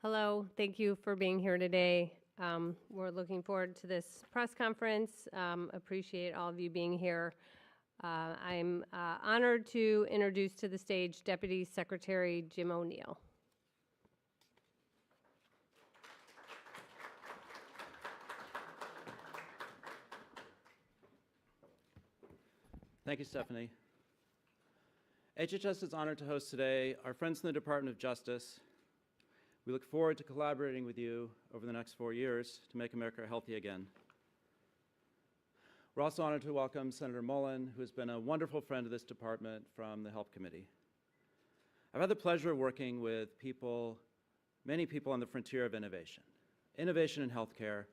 Hello, thank you for being here today. We're looking forward to this press conference. Appreciate all of you being here. I'm honored to introduce to the stage Deputy Secretary Jim O'Neill. Thank you, Stephanie. HHS is honored to host today our friends in the Department of Justice. We look forward to collaborating with you over the next 4 years to make America healthy again. We're also honored to welcome Senator Mullen, who has been a wonderful friend of this department from the Health Committee. I've had the pleasure of working with many people on the frontier of innovation. Innovation in healthcare,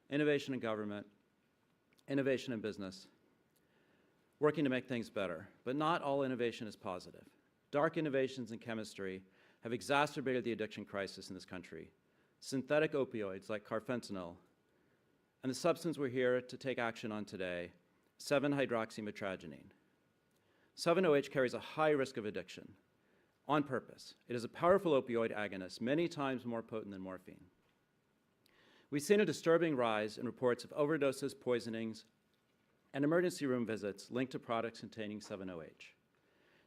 innovation in government, innovation in business, working to make things better. But not all innovation is positive. Dark innovations in chemistry have exacerbated the addiction crisis in this country. Synthetic opioids like carfentanil, and the substance we're here to take action on today, 7-hydroxymetragenine. 7-OH carries a high risk of addiction on purpose. It is a powerful opioid agonist, many times more potent than morphine. We've seen a disturbing rise in reports of overdoses, poisonings, and emergency room visits linked to products containing 7-OH.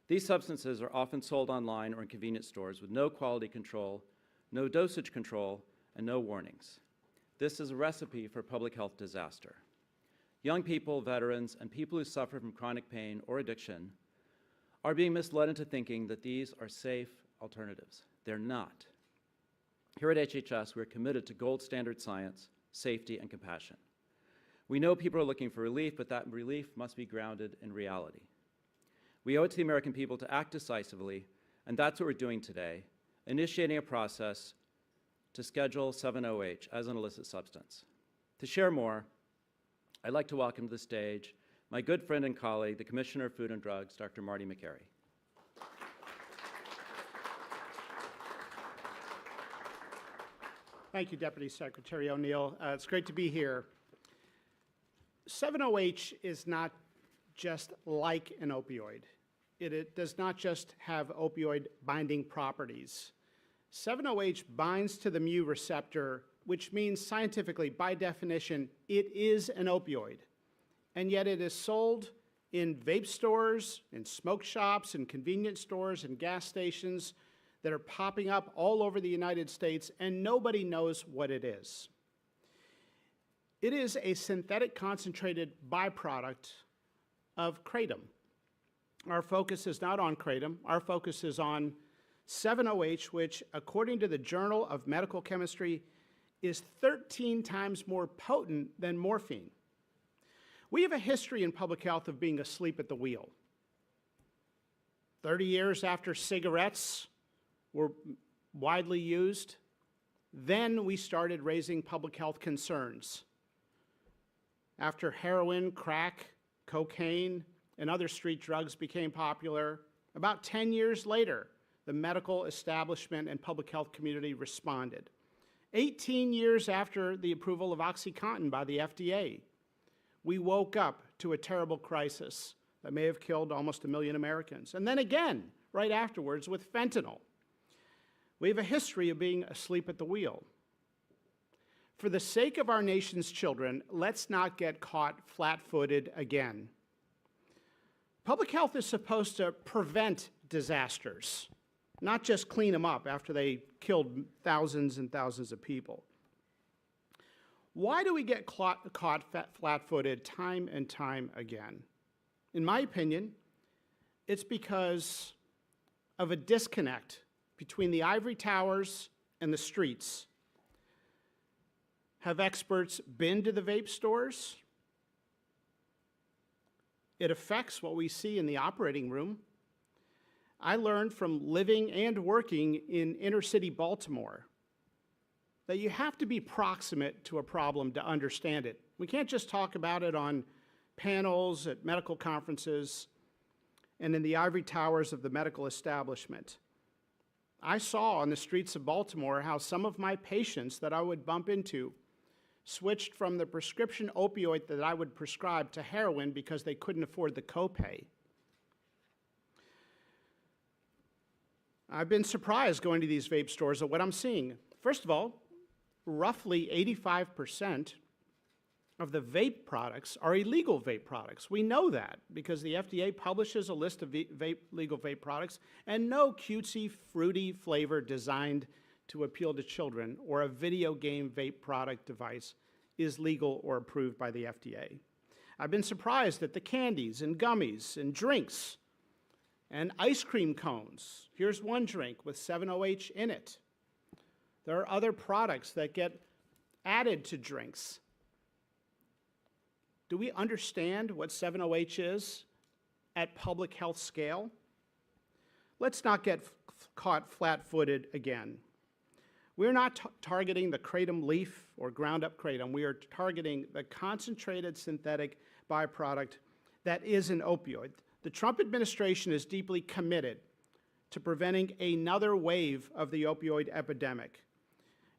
These substances are often sold online or in convenience stores with no quality control, no dosage control, and no warnings. This is a recipe for public health disaster. Young people, veterans, and people who suffer from chronic pain or addiction are being misled into thinking that these are safe alternatives. They're not. Here at HHS, we're committed to gold standard science, safety, and compassion. We know people are looking for relief, but that relief must be grounded in reality. We owe it to the American people to act decisively, and that's what we're doing today, initiating a process to schedule 7-OH as an illicit substance. To share more, I'd like to welcome to the stage my good friend and colleague, the Commissioner of Food and Drugs, Dr. Marty Makary. Thank you, Deputy Secretary O'Neill. It's great to be here. 7-OH is not just like an opioid. It does not just have opioid binding properties. 7-OH binds to the mu receptor, which means scientifically, by definition, it is an opioid. And yet it is sold in vape stores, in smoke shops, in convenience stores, and gas stations that are popping up all over the United States, and nobody knows what it is. It is a synthetic concentrated byproduct of kratom. Our focus is not on kratom. Our focus is on 7-OH, which, according to the Journal of Medical Chemistry, is 13 times more potent than morphine. We have a history in public health of being asleep at the wheel. 30 years after cigarettes were widely used, then we started raising public health concerns. After heroin, crack, cocaine, and other street drugs became popular, about 10 years later, the medical establishment and public health community responded. 18 years after the approval of OxyContin by the FDA, we woke up to a terrible crisis that may have killed almost 1 million Americans. And then again, right afterwards, with fentanyl. We have a history of being asleep at the wheel. For the sake of our nation's children, let's not get caught flat-footed again. Public health is supposed to prevent disasters, not just clean them up after they killed thousands and thousands of people. Why do we get caught flat-footed time and time again? In my opinion, it's because of a disconnect between the ivory towers and the streets. Have experts been to the vape stores? It affects what we see in the operating room. I learned from living and working in inner-city Baltimore that you have to be proximate to a problem to understand it. We can't just talk about it on panels at medical conferences and in the ivory towers of the medical establishment. I saw on the streets of Baltimore how some of my patients that I would bump into switched from the prescription opioid that I would prescribe to heroin because they couldn't afford the copay. I've been surprised going to these vape stores at what I'm seeing. First of all, roughly 85% of the vape products are illegal vape products. We know that because the FDA publishes a list of legal vape products, and no cutesy, fruity flavor designed to appeal to children or a video game vape product device is legal or approved by the FDA. I've been surprised that the candies and gummies and drinks and ice cream cones. Here's one drink with 7-OH in it. There are other products that get added to drinks. Do we understand what 7-OH is at public health scale? Let's not get caught flat-footed again. We're not targeting the kratom leaf or ground-up kratom. We are targeting the concentrated synthetic byproduct that is an opioid. The Trump administration is deeply committed to preventing another wave of the opioid epidemic.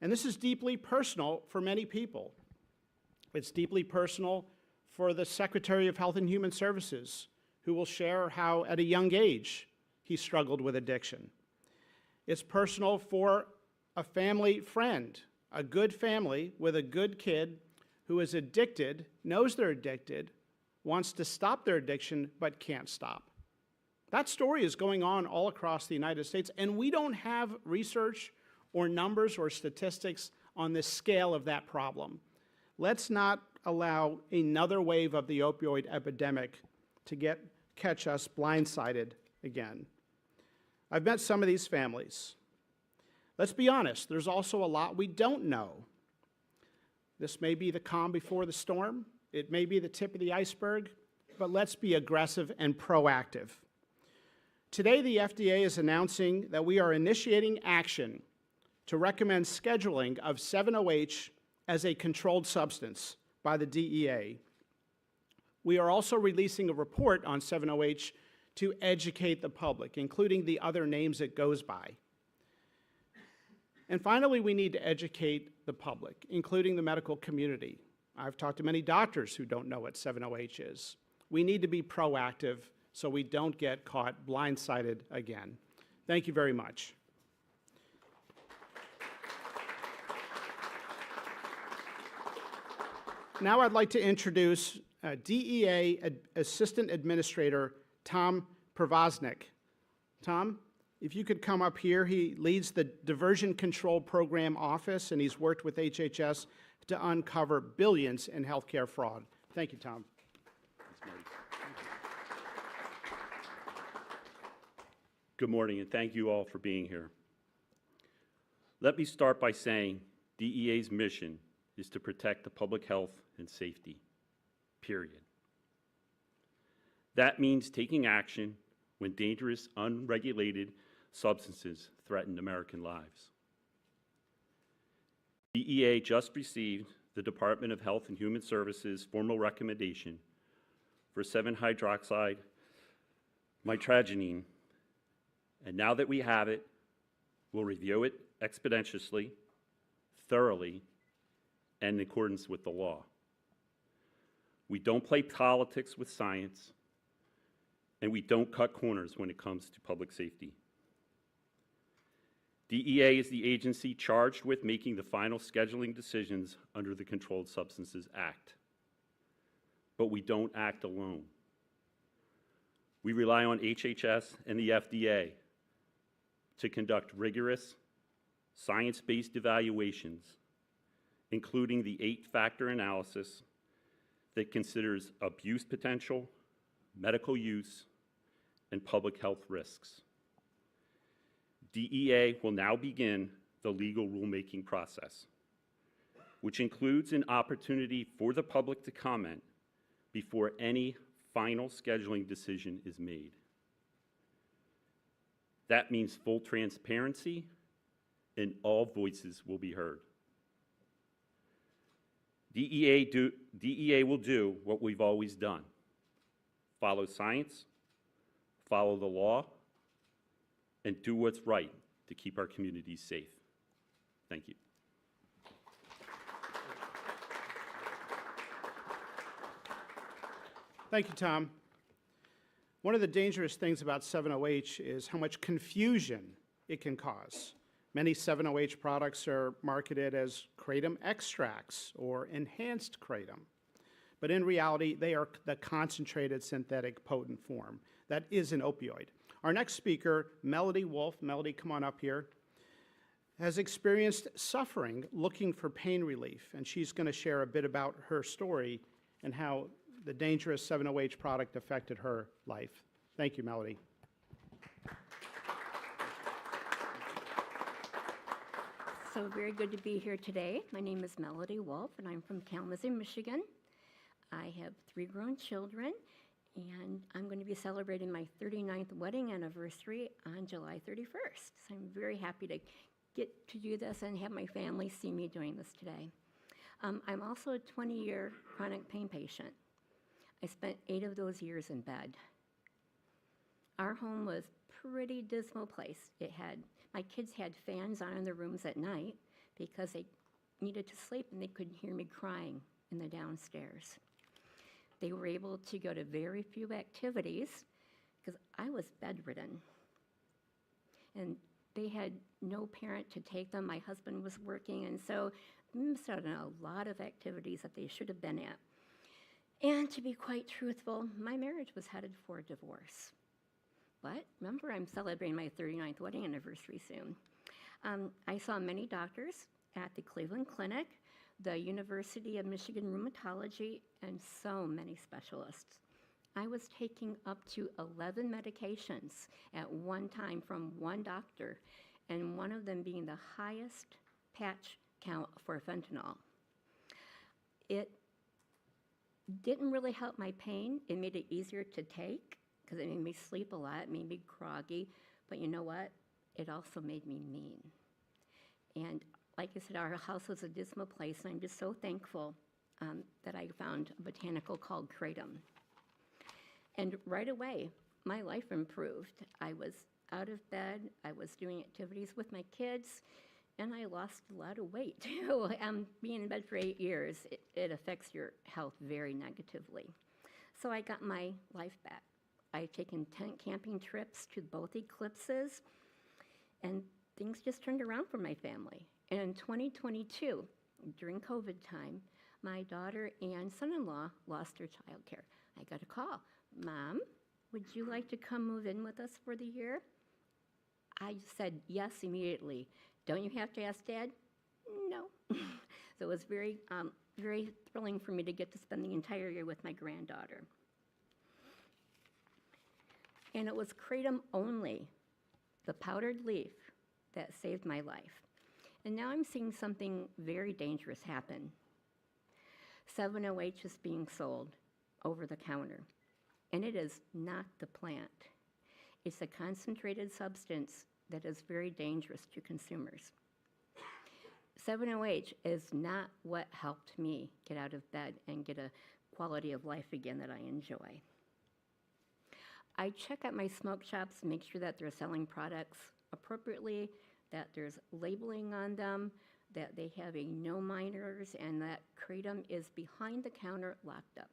And this is deeply personal for many people. It's deeply personal for the Secretary of Health and Human Services, who will share how at a young age he struggled with addiction. It's personal for a family friend, a good family with a good kid who is addicted, knows they're addicted, wants to stop their addiction, but can't stop. That story is going on all across the United States, and we don't have research or numbers or statistics on the scale of that problem. Let's not allow another wave of the opioid epidemic to catch us blindsided again. I've met some of these families. Let's be honest, there's also a lot we don't know. This may be the calm before the storm. It may be the tip of the iceberg, but let's be aggressive and proactive. Today, the FDA is announcing that we are initiating action to recommend scheduling of 7-OH as a controlled substance by the DEA. We are also releasing a report on 7-OH to educate the public, including the other names it goes by. And finally, we need to educate the public, including the medical community. I've talked to many doctors who don't know what 7-OH is. We need to be proactive so we don't get caught blindsided again. Thank you very much. Now I'd like to introduce DEA Assistant Administrator Tom Pervoznik. Tom, if you could come up here. He leads the Diversion Control Program Office, and he's worked with HHS to uncover billions in healthcare fraud. Thank you, Tom. Good morning, and thank you all for being here. Let me start by saying DEA's mission is to protect the public health and safety, period. That means taking action when dangerous, unregulated substances threaten American lives. DEA just received the Department of Health and Human Services formal recommendation for 7-hydroxide mitragynine, and now that we have it, we'll review it expeditiously, thoroughly, and in accordance with the law. We don't play politics with science, and we don't cut corners when it comes to public safety. DEA is the agency charged with making the final scheduling decisions under the Controlled Substances Act. But we don't act alone. We rely on HHS and the FDA to conduct rigorous, science-based evaluations, including the 8-factor analysis that considers abuse potential, medical use, and public health risks. DEA will now begin the legal rulemaking process, which includes an opportunity for the public to comment before any final scheduling decision is made. That means full transparency, and all voices will be heard. DEA will do what we've always done: follow science, follow the law, and do what's right to keep our communities safe. Thank you. Thank you, Tom. One of the dangerous things about 7-OH is how much confusion it can cause. Many 7-OH products are marketed as kratom extracts or enhanced kratom. But in reality, they are the concentrated synthetic potent form that is an opioid. Our next speaker, Melody Wolf, Melody, come on up here, has experienced suffering looking for pain relief, and she's going to share a bit about her story and how the dangerous 7-OH product affected her life. Thank you, Melody. So very good to be here today. My name is Melody Wolf, and I'm from Kalamazoo, Michigan. I have 3 grown children, and I'm going to be celebrating my 39th wedding anniversary on July 31st. So I'm very happy to get to do this and have my family see me doing this today. I'm also a 20-year chronic pain patient. I spent 8 of those years in bed. Our home was a pretty dismal place. My kids had fans on in their rooms at night because they needed to sleep and they couldn't hear me crying in the downstairs. They were able to go to very few activities because I was bedridden. And they had no parent to take them. My husband was working, and so they missed out on a lot of activities that they should have been at. And to be quite truthful, my marriage was headed for a divorce. But remember, I'm celebrating my 39th wedding anniversary soon. I saw many doctors at the Cleveland Clinic, the University of Michigan Rheumatology, and so many specialists. I was taking up to 11 medications at one time from one doctor, and one of them being the highest patch count for fentanyl. It didn't really help my pain. It made it easier to take because it made me sleep a lot, it made me groggy, but you know what? It also made me mean. And like I said, our house was a dismal place, and I'm just so thankful that I found a botanical called kratom. And right away, my life improved. I was out of bed, I was doing activities with my kids, and I lost a lot of weight too. Being in bed for 8 years, it affects your health very negatively. So I got my life back. I've taken tent camping trips to both eclipses, and things just turned around for my family. And in 2022, during COVID time, my daughter and son-in-law lost their childcare. I got a call, Mom, would you like to come move in with us for the year? I said yes immediately. Don't you have to ask Dad? No. So it was very, very thrilling for me to get to spend the entire year with my granddaughter. And it was kratom only, the powdered leaf, that saved my life. And now I'm seeing something very dangerous happen. 7-OH is being sold over the counter, and it is not the plant. It's a concentrated substance that is very dangerous to consumers. 7-OH is not what helped me get out of bed and get a quality of life again that I enjoy. I check out my smoke shops, make sure that they're selling products appropriately, that there's labeling on them, that they have a no minors, and that kratom is behind the counter locked up.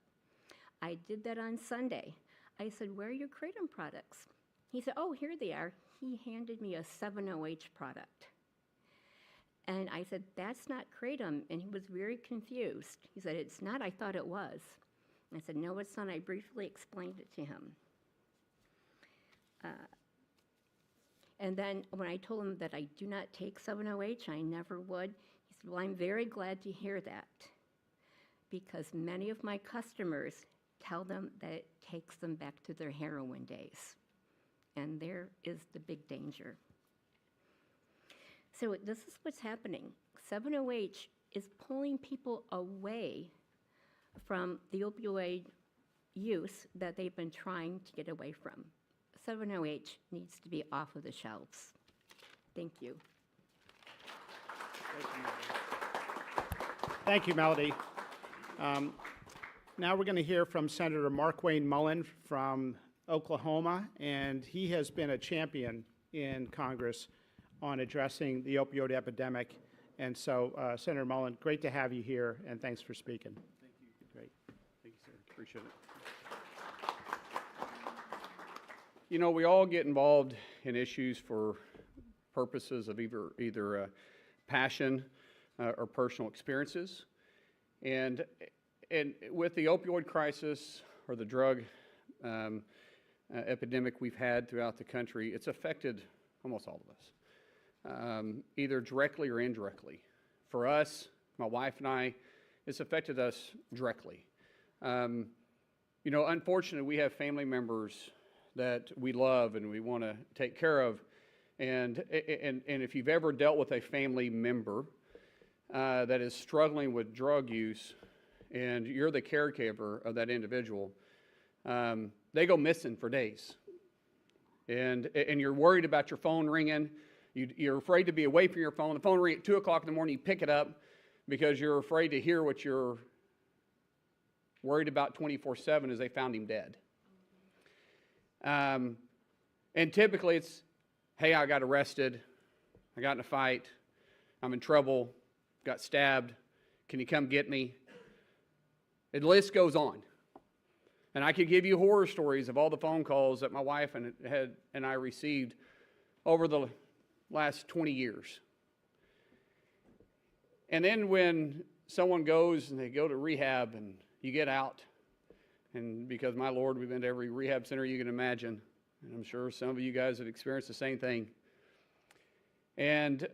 I did that on Sunday. I said, where are your kratom products? He said, oh, here they are. He handed me a 7-OH product. And I said, that's not kratom, and he was very confused. He said, it's not, I thought it was. I said, no, it's not. I briefly explained it to him. And then when I told him that I do not take 7-OH, I never would, he said, well, I'm very glad to hear that, because many of my customers tell them that it takes them back to their heroin days. And there is the big danger. So this is what's happening. 7-OH is pulling people away from the opioid use that they've been trying to get away from. 7-OH needs to be off of the shelves. Thank you. Thank you, Melody. Now we're going to hear from Senator Mark Wayne Mullen from Oklahoma, and he has been a champion in Congress on addressing the opioid epidemic. And so, Senator Mullen, great to have you here, and thanks for speaking. Thank you. Great. Thank you, sir. Appreciate it. You know, we all get involved in issues for purposes of either passion or personal experiences. And with the opioid crisis or the drug epidemic we've had throughout the country, it's affected almost all of us, either directly or indirectly. For us, my wife and I, it's affected us directly. You know, unfortunately, we have family members that we love and we want to take care of. And if you've ever dealt with a family member that is struggling with drug use and you're the caregiver of that individual, they go missing for days. And you're worried about your phone ringing. You're afraid to be away from your phone. The phone rings at 2 o'clock in the morning, you pick it up because you're afraid to hear what you're worried about 24/7 is they found him dead. And typically it's, hey, I got arrested, I got in a fight, I'm in trouble, got stabbed, can you come get me? The list goes on. And I could give you horror stories of all the phone calls that my wife and I received over the last 20 years. And then when someone goes and they go to rehab and you get out, and because my Lord, we've been to every rehab center you can imagine, and I'm sure some of you guys have experienced the same thing. And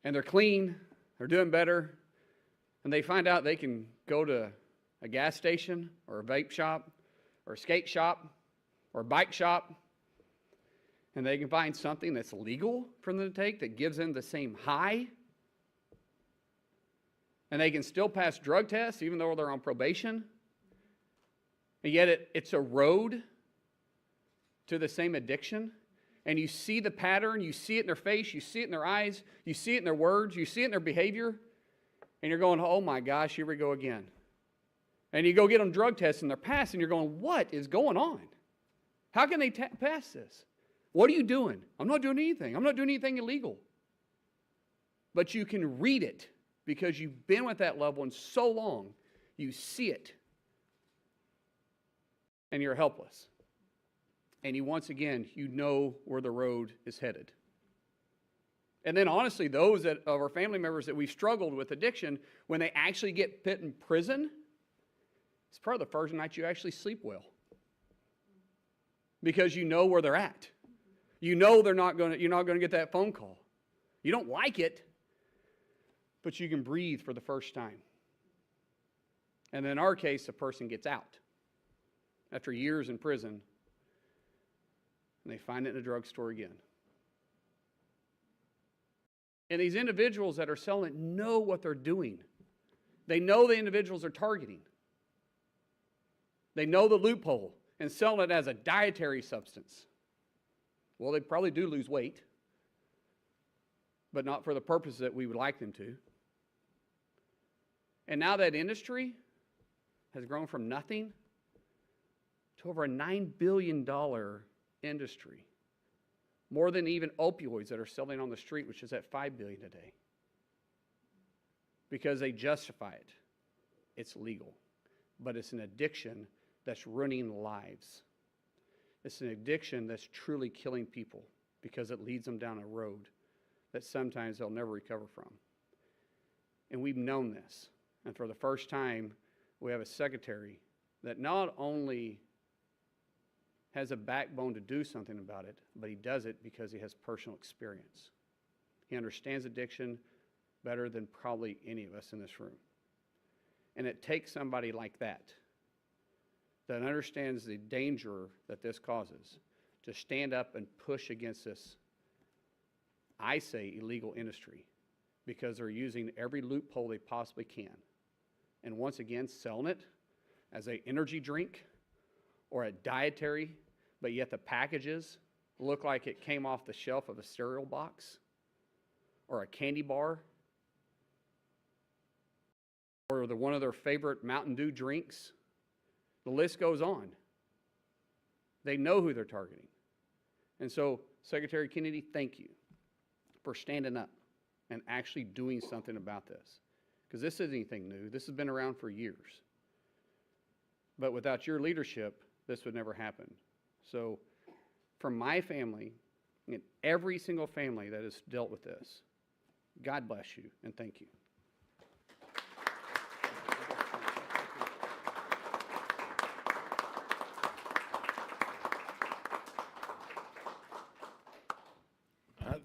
they're clean, they're doing better, and they find out they can go to a gas station or a vape shop or a skate shop or a bike shop, and they can find something that's legal for them to take that gives them the same high, and they can still pass drug tests even though they're on probation, and yet it's a road to the same addiction. And you see the pattern, you see it in their face, you see it in their eyes, you see it in their words, you see it in their behavior, and you're going, oh my gosh, here we go again. And you go get them drug tests and they're passing, you're going, what is going on? How can they pass this? What are you doing? I'm not doing anything. I'm not doing anything illegal. But you can read it because you've been with that loved one so long, you see it, and you're helpless. And once again, you know where the road is headed. And then honestly, those of our family members that we've struggled with addiction, when they actually get put in prison, it's probably the first night you actually sleep well. Because you know where they're at. You know you're not going to get that phone call. You don't like it, but you can breathe for the first time. And in our case, the person gets out after years in prison, and they find it in a drugstore again. And these individuals that are selling it know what they're doing. They know the individuals they're targeting. They know the loophole and selling it as a dietary substance. Well, they probably do lose weight, but not for the purpose that we would like them to. And now that industry has grown from nothing to over a $9 billion industry. More than even opioids that are selling on the street, which is at $5 billion a day. Because they justify it. It's legal. But it's an addiction that's ruining lives. It's an addiction that's truly killing people because it leads them down a road that sometimes they'll never recover from. And we've known this. And for the first time, we have a secretary that not only has a backbone to do something about it, but he does it because he has personal experience. He understands addiction better than probably any of us in this room. And it takes somebody like that understands the danger that this causes to stand up and push against this, I say, illegal industry, because they're using every loophole they possibly can. And once again, selling it as an energy drink or a dietary, but yet the packages look like it came off the shelf of a cereal box or a candy bar or one of their favorite Mountain Dew drinks. The list goes on. They know who they're targeting. And so, Secretary Kennedy, thank you for standing up and actually doing something about this. Because this isn't anything new. This has been around for years. But without your leadership, this would never happen. So, from my family and every single family that has dealt with this. God bless you, and thank you.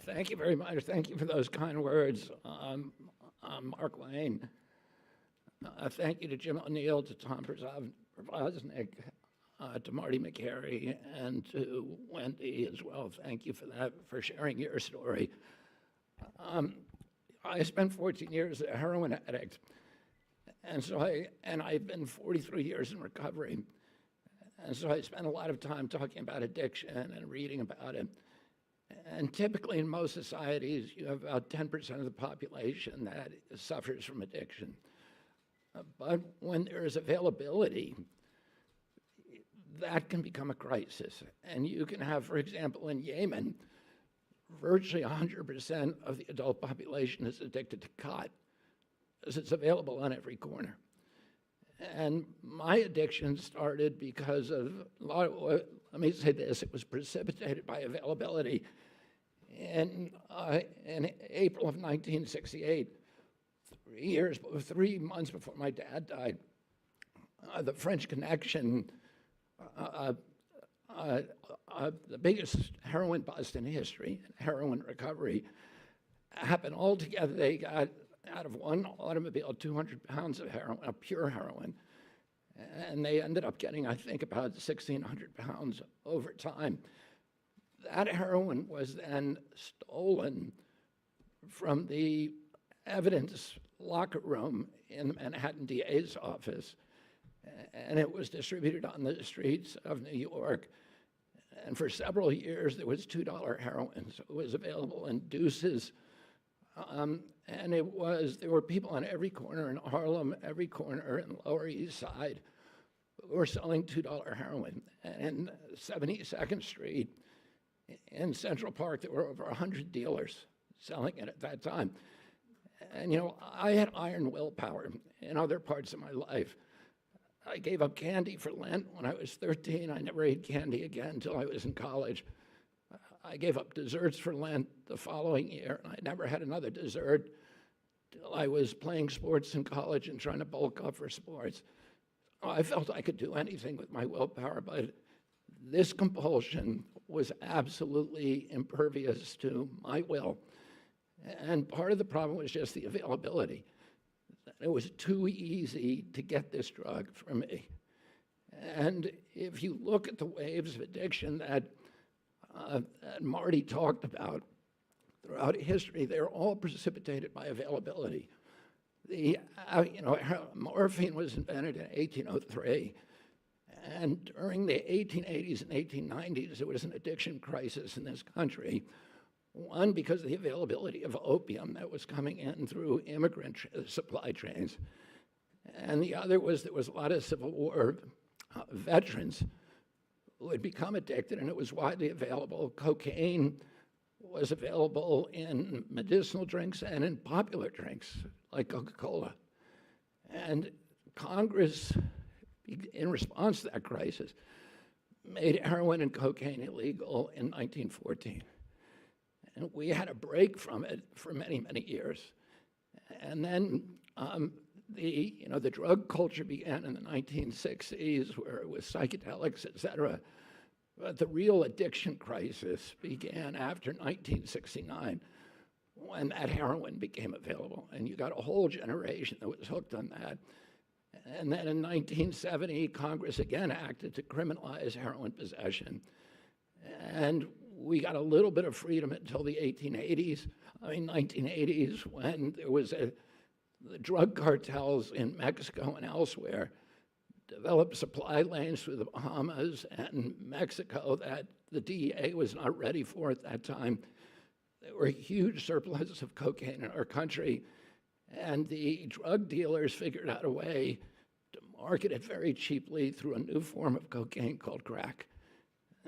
Thank you very much. Thank you for those kind words. I'm Mark Lane. Thank you to Jim O'Neill, to Tom Przosnik, to Marty McCary, and to Wendy as well. Thank you for that, for sharing your story. I spent 14 years a heroin addict, and I've been 43 years in recovery. And so I spent a lot of time talking about addiction and reading about it. And typically in most societies, you have about 10% of the population that suffers from addiction. But when there is availability, that can become a crisis. And you can have, for example, in Yemen, virtually 100% of the adult population is addicted to khat, because it's available on every corner. And my addiction started because of a lot of, let me say this, it was precipitated by availability. In April of 1968, 3 months before my dad died, the French Connection, the biggest heroin bust in history, heroin recovery, happened all together. They got out of one automobile 200 pounds of heroin, pure heroin, and they ended up getting, I think, about 1,600 pounds over time. That heroin was then stolen from the evidence locker room in the Manhattan DA's office, and it was distributed on the streets of New York. And for several years, there was $2 heroin, so it was available in deuces. And there were people on every corner in Harlem, every corner in the Lower East Side, who were selling $2 heroin. And 72nd Street in Central Park, there were over 100 dealers selling it at that time. And, you know, I had iron willpower in other parts of my life. I gave up candy for Lent when I was 13. I never ate candy again until I was in college. I gave up desserts for Lent the following year, and I never had another dessert till I was playing sports in college and trying to bulk up for sports. I felt I could do anything with my willpower, but this compulsion was absolutely impervious to my will. And part of the problem was just the availability. It was too easy to get this drug for me. And if you look at the waves of addiction that Marty talked about throughout history, they're all precipitated by availability. Morphine was invented in 1803, and during the 1880s and 1890s, there was an addiction crisis in this country. One, because of the availability of opium that was coming in through immigrant supply trains. And the other was there was a lot of Civil War veterans who had become addicted, and it was widely available. Cocaine was available in medicinal drinks and in popular drinks like Coca-Cola. And Congress, in response to that crisis, made heroin and cocaine illegal in 1914. And we had a break from it for many, many years. And then the drug culture began in the 1960s, where it was psychedelics, et cetera. But the real addiction crisis began after 1969, when that heroin became available. And you got a whole generation that was hooked on that. And then in 1970, Congress again acted to criminalize heroin possession. And we got a little bit of freedom until the 1980s, when there was the drug cartels in Mexico and elsewhere developed supply lanes through the Bahamas and Mexico that the DEA was not ready for at that time. There were huge surpluses of cocaine in our country, and the drug dealers figured out a way to market it very cheaply through a new form of cocaine called crack.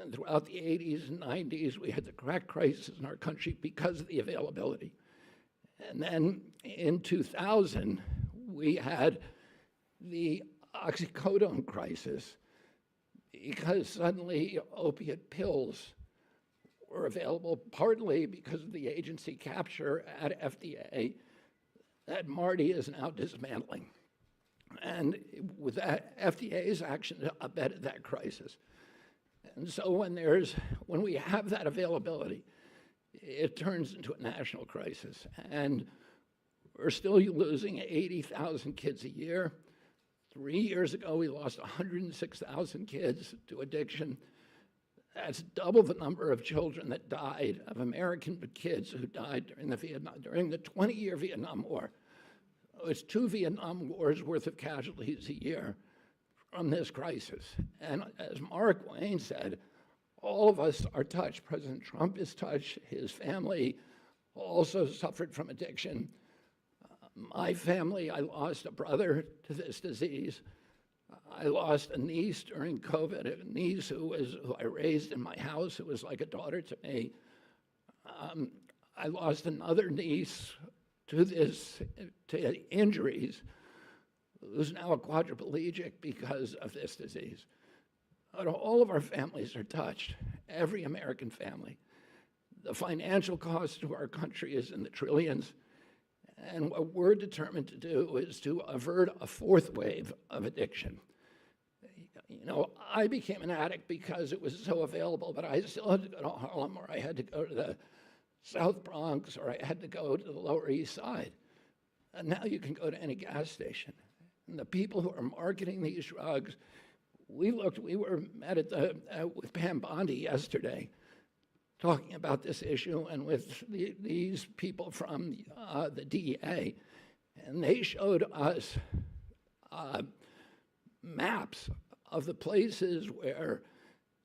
And throughout the 80s and 90s, we had the crack crisis in our country because of the availability. And then in 2000, we had the oxycodone crisis because suddenly opiate pills were available partly because of the agency capture at FDA that Marty is now dismantling. And with that, FDA's action abetted that crisis. And so when we have that availability, it turns into a national crisis. And we're still losing 80,000 kids a year. 3 years ago, we lost 106,000 kids to addiction. That's double the number of children that died, of American kids who died during the 20-year Vietnam War. It's 2 Vietnam Wars worth of casualties a year from this crisis. And as Mark Wayne said, all of us are touched. President Trump is touched. His family also suffered from addiction. My family, I lost a brother to this disease. I lost a niece during COVID, a niece who I raised in my house, who was like a daughter to me. I lost another niece to injuries, who's now a quadriplegic because of this disease. But all of our families are touched, every American family. The financial cost to our country is in the trillions, and what we're determined to do is to avert a 4th wave of addiction. You know, I became an addict because it was so available, but I still had to go to Harlem, or I had to go to the South Bronx, or I had to go to the Lower East Side. And now you can go to any gas station. And the people who are marketing these drugs, we were met with Pam Bondi yesterday, talking about this issue, and with these people from the DEA, and they showed us maps of the places where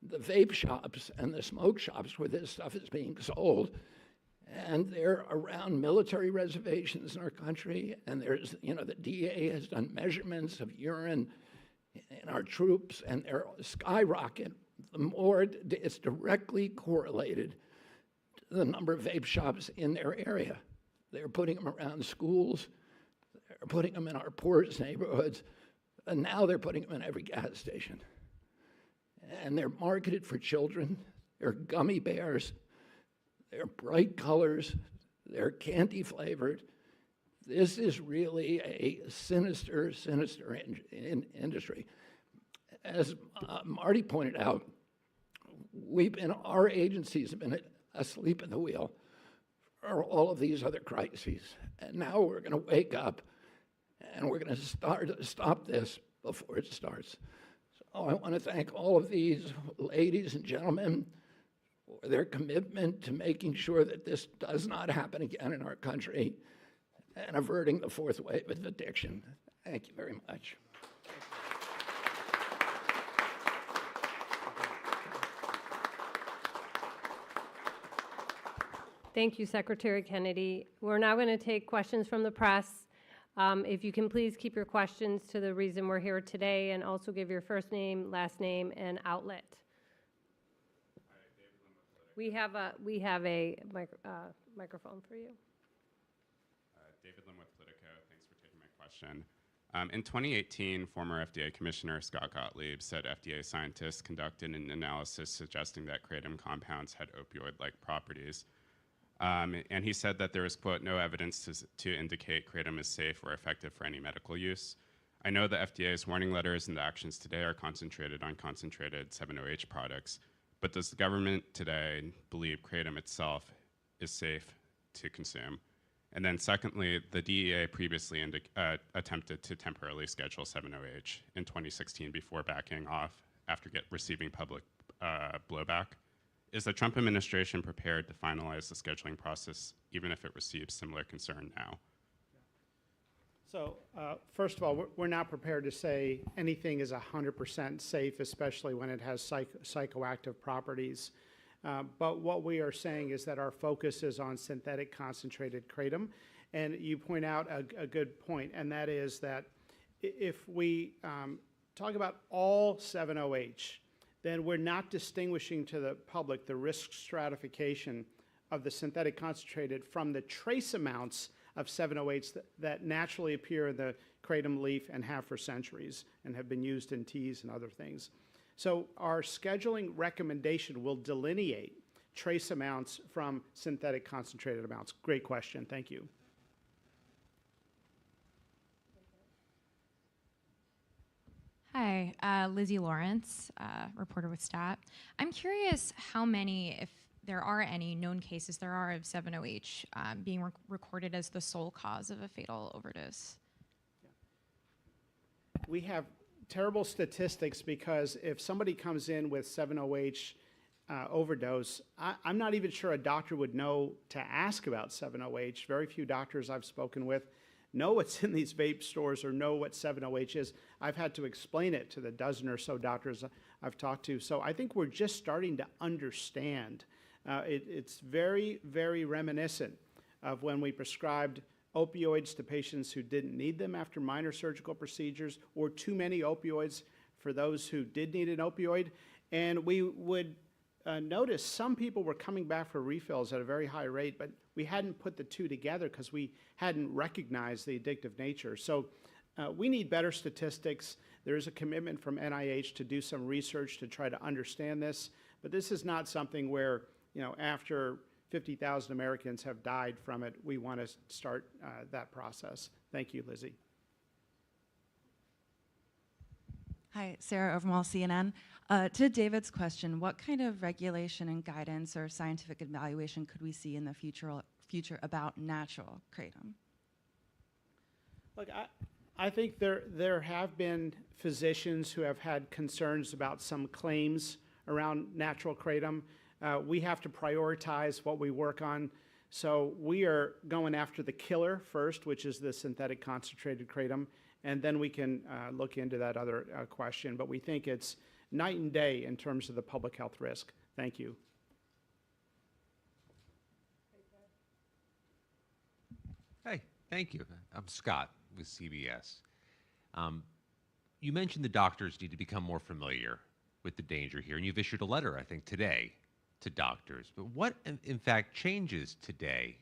the vape shops and the smoke shops where this stuff is being sold, and they're around military reservations in our country, and there's, you know, the DEA has done measurements of urine in our troops, and they're skyrocket. The more it's directly correlated to the number of vape shops in their area. They're putting them around schools, they're putting them in our poorest neighborhoods, and now they're putting them in every gas station. And they're marketed for children. They're gummy bears. They're bright colors. They're candy flavored. This is really a sinister, sinister industry. As Marty pointed out, our agencies have been asleep at the wheel for all of these other crises. And now we're going to wake up, and we're going to stop this before it starts. So I want to thank all of these ladies and gentlemen for their commitment to making sure that this does not happen again in our country and averting the 4th wave of addiction. Thank you very much. Thank you, Secretary Kennedy. We're now going to take questions from the press. If you can please keep your questions to the reason we're here today, and also give your first name, last name, and outlet. We have a microphone for you. David Lim with Politico. Thanks for taking my question. In 2018, former FDA Commissioner Scott Gottlieb said FDA scientists conducted an analysis suggesting that kratom compounds had opioid-like properties. And he said that there is, quote, no evidence to indicate kratom is safe or effective for any medical use. I know the FDA's warning letters and the actions today are concentrated on concentrated 7-OH products, but does the government today believe kratom itself is safe to consume? And then secondly, the DEA previously attempted to temporarily schedule 7-OH in 2016 before backing off after receiving public blowback. Is the Trump administration prepared to finalize the scheduling process, even if it receives similar concern now? So first of all, we're not prepared to say anything is 100% safe, especially when it has psychoactive properties. But what we are saying is that our focus is on synthetic concentrated kratom. And you point out a good point, and that is that if we talk about all 7-OH, then we're not distinguishing to the public the risk stratification of the synthetic concentrated from the trace amounts of 7-OH that naturally appear in the kratom leaf and have for centuries and have been used in teas and other things. So our scheduling recommendation will delineate trace amounts from synthetic concentrated amounts? Great question. Thank you. Hi, Lizzie Lawrence, reporter with STAT. I'm curious how many, if there are any known cases there are of 7-OH being recorded as the sole cause of a fatal overdose. We have terrible statistics because if somebody comes in with 7-OH overdose, I'm not even sure a doctor would know to ask about 7-OH. Very few doctors I've spoken with know what's in these vape stores or know what 7-OH is. I've had to explain it to the dozen or so doctors I've talked to. So I think we're just starting to understand. It's very, very reminiscent of when we prescribed opioids to patients who didn't need them after minor surgical procedures, or too many opioids for those who did need an opioid. And we would notice some people were coming back for refills at a very high rate, but we hadn't put the two together because we hadn't recognized the addictive nature. So we need better statistics. There is a commitment from NIH to do some research to try to understand this, but this is not something where, you know, after 50,000 Americans have died from it, we want to start that process. Thank you, Lizzie. Hi, Sarah Overmall, CNN. To David's question, what kind of regulation and guidance or scientific evaluation could we see in the future about natural kratom? Look, I think there have been physicians who have had concerns about some claims around natural kratom. We have to prioritize what we work on. So we are going after the killer first, which is the synthetic concentrated kratom, and then we can look into that other question. But we think it's night and day in terms of the public health risk. Thank you. Hey, thank you. I'm Scott with CBS. You mentioned the doctors need to become more familiar with the danger here, and you've issued a letter, I think, today to doctors. But what, in fact, changes today?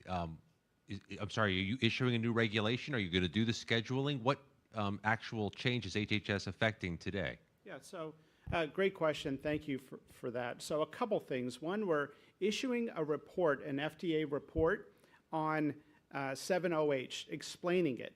I'm sorry, are you issuing a new regulation? Are you going to do the scheduling? What actual change is HHS affecting today? Yeah, so great question. Thank you for that. So a couple things. One, we're issuing a report, an FDA report on 7-OH, explaining it.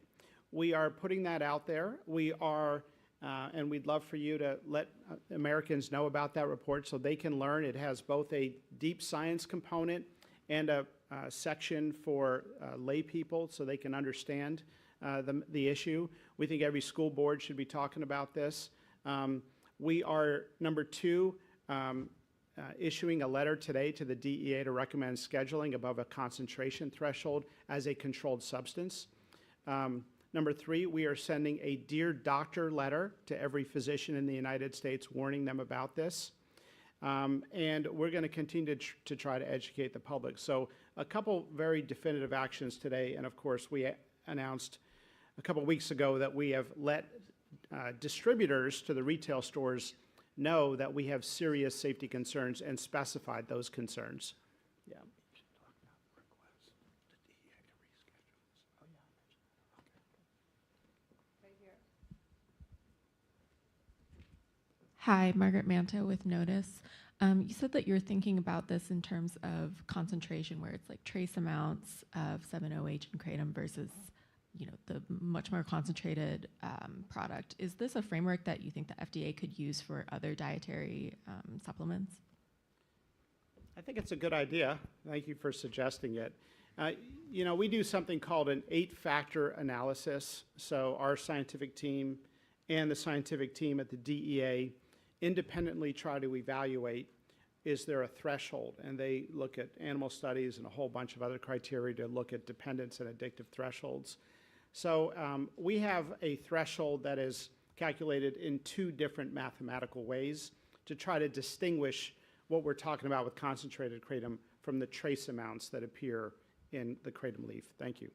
We are putting that out there. We are, and we'd love for you to let Americans know about that report so they can learn. It has both a deep science component and a section for lay people so they can understand the issue. We think every school board should be talking about this. We are, number two, issuing a letter today to the DEA to recommend scheduling above a concentration threshold as a controlled substance. Number three, we are sending a Dear Doctor letter to every physician in the United States warning them about this. And we're going to continue to try to educate the public. So a couple very definitive actions today, and of course we announced a couple weeks ago that we have let distributors to the retail stores know that we have serious safety concerns and specified those concerns. Yeah. Hi, Margaret Manta with Notice. You said that you're thinking about this in terms of concentration, where it's like trace amounts of 7-OH and kratom versus, you know, the much more concentrated product. Is this a framework that you think the FDA could use for other dietary supplements? I think it's a good idea. Thank you for suggesting it. You know, we do something called an 8-factor analysis. So our scientific team and the scientific team at the DEA independently try to evaluate, is there a threshold? And they look at animal studies and a whole bunch of other criteria to look at dependence and addictive thresholds. So we have a threshold that is calculated in 2 different mathematical ways to try to distinguish what we're talking about with concentrated kratom from the trace amounts that appear in the kratom leaf. Thank you.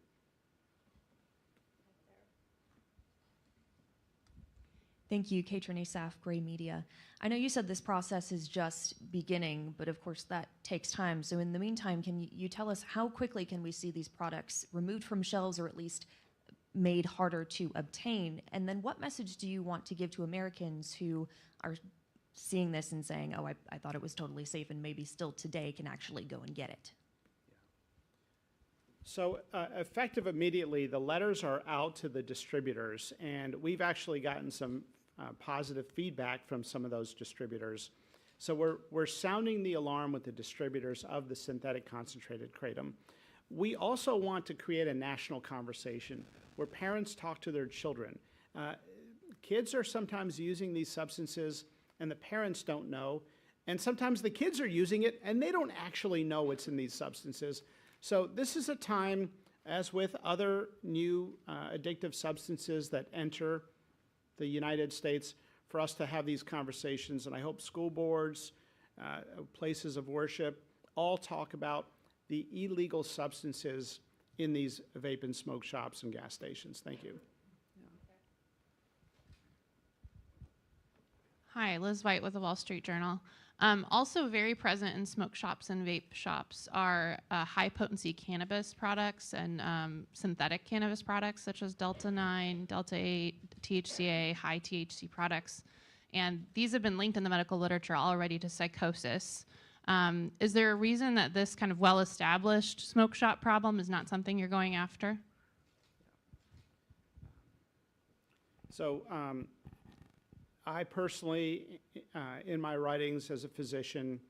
Thank you, Katrin Asaf, Gray Media. I know you said this process is just beginning, but of course that takes time. So in the meantime, can you tell us how quickly can we see these products removed from shelves or at least made harder to obtain? And then what message do you want to give to Americans who are seeing this and saying, oh, I thought it was totally safe, and maybe still today can actually go and get it? So effective immediately, the letters are out to the distributors, and we've actually gotten some positive feedback from some of those distributors. So we're sounding the alarm with the distributors of the synthetic concentrated kratom. We also want to create a national conversation where parents talk to their children. Kids are sometimes using these substances and the parents don't know, and sometimes the kids are using it and they don't actually know what's in these substances. So this is a time, as with other new addictive substances that enter the United States, for us to have these conversations, and I hope school boards, places of worship, all talk about the illegal substances in these vape and smoke shops and gas stations. Thank you. Hi, Liz White with the Wall Street Journal. Also very present in smoke shops and vape shops are high-potency cannabis products and synthetic cannabis products such as Delta-9, Delta-8, THCA, high THC products. And these have been linked in the medical literature already to psychosis. Is there a reason that this kind of well-established smoke shop problem is not something you're going after? So I personally, in my writings as a physician,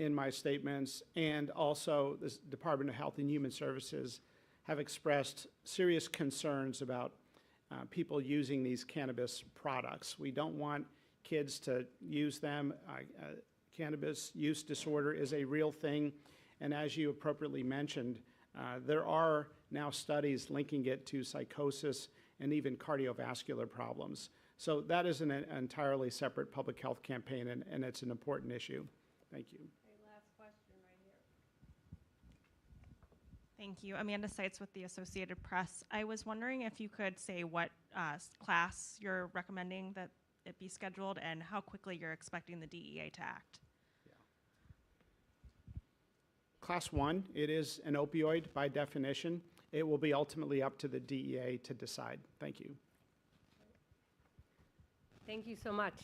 in my statements, and also the Department of Health and Human Services, have expressed serious concerns about people using these cannabis products. We don't want kids to use them. Cannabis use disorder is a real thing, and as you appropriately mentioned, there are now studies linking it to psychosis and even cardiovascular problems. So that is an entirely separate public health campaign, and it's an important issue. Thank you. Okay, last question right here. Thank you. Amanda Seitz with the Associated Press. I was wondering if you could say what class you're recommending that it be scheduled and how quickly you're expecting the DEA to act. Class 1, it is an opioid by definition. It will be ultimately up to the DEA to decide. Thank you. Thank you so much.